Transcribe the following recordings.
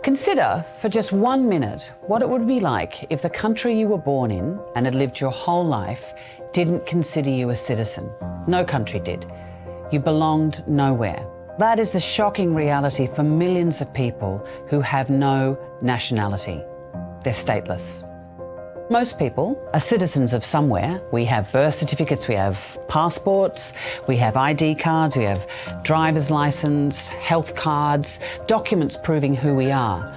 Consider for just 1 minute what it would be like if the country you were born in and had lived your whole life didn't consider you a citizen. No country did. You belonged nowhere. That is the shocking reality for millions of people who have no nationality. They're stateless. Most people are citizens of somewhere. We have birth certificates, we have passports, we have ID cards, we have driver's license, health cards, documents proving who we are.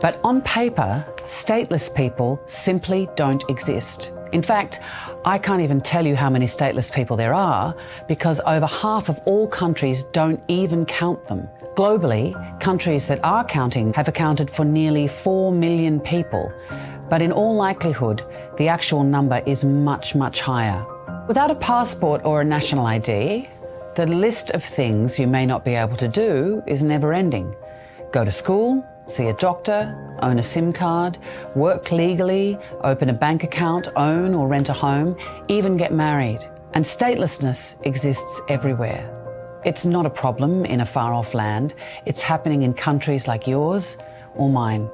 But on paper, stateless people simply don't exist. In fact, I can't even tell you how many stateless people there are because over half of all countries don't even count them. Globally, countries that are counting have accounted for nearly 4 million people. But in all likelihood, the actual number is much, much higher. Without a passport or a national ID, the list of things you may not be able to do is never ending. Go to school, see a doctor, own a SIM card, work legally, open a bank account, own or rent a home, even get married. And statelessness exists everywhere. It's not a problem in a far-off land. It's happening in countries like yours or mine.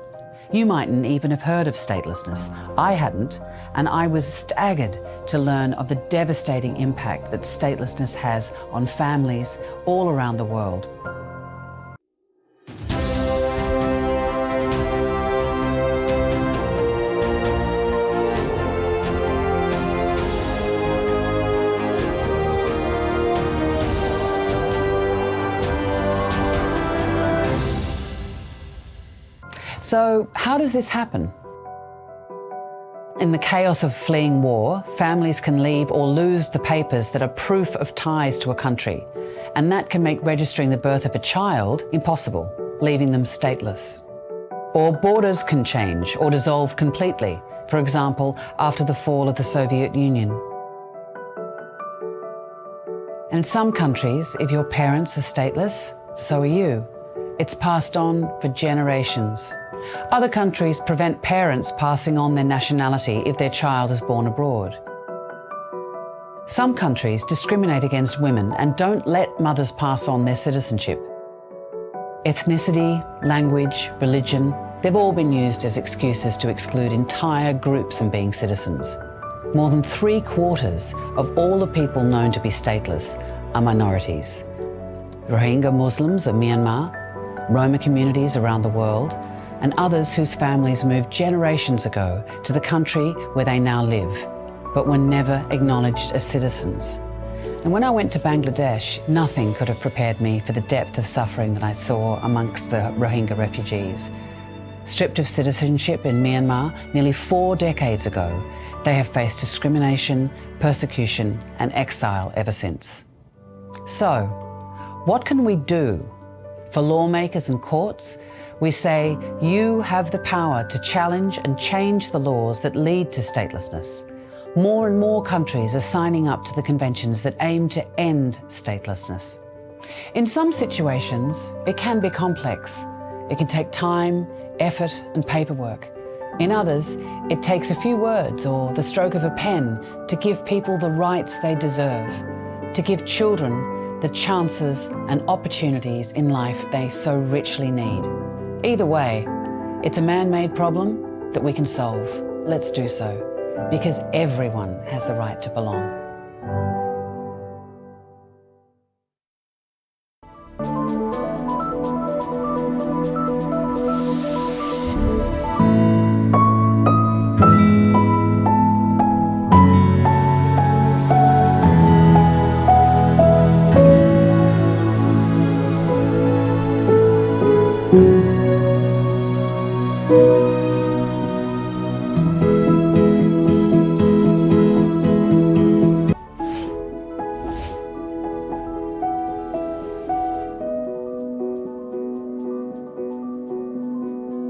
You mightn't even have heard of statelessness. I hadn't, and I was staggered to learn of the devastating impact that statelessness has on families all around the world. So, how does this happen? In the chaos of fleeing war, families can leave or lose the papers that are proof of ties to a country, and that can make registering the birth of a child impossible, leaving them stateless. Or borders can change or dissolve completely, for example, after the fall of the Soviet Union. And in some countries, if your parents are stateless, so are you. It's passed on for generations. Other countries prevent parents passing on their nationality if their child is born abroad. Some countries discriminate against women and don't let mothers pass on their citizenship. Ethnicity, language, religion, they've all been used as excuses to exclude entire groups from being citizens. More than 3/4 of all the people known to be stateless are minorities. Rohingya Muslims of Myanmar, Roma communities around the world, and others whose families moved generations ago to the country where they now live, but were never acknowledged as citizens. And when I went to Bangladesh, nothing could have prepared me for the depth of suffering that I saw amongst the Rohingya refugees. Stripped of citizenship in Myanmar nearly 4 decades ago, they have faced discrimination, persecution, and exile ever since. So, what can we do? For lawmakers and courts, we say you have the power to challenge and change the laws that lead to statelessness. More and more countries are signing up to the conventions that aim to end statelessness. In some situations, it can be complex. It can take time, effort, and paperwork. In others, it takes a few words or the stroke of a pen to give people the rights they deserve, to give children the chances and opportunities in life they so richly need. Either way, it's a man-made problem that we can solve. Let's do so, because everyone has the right to belong.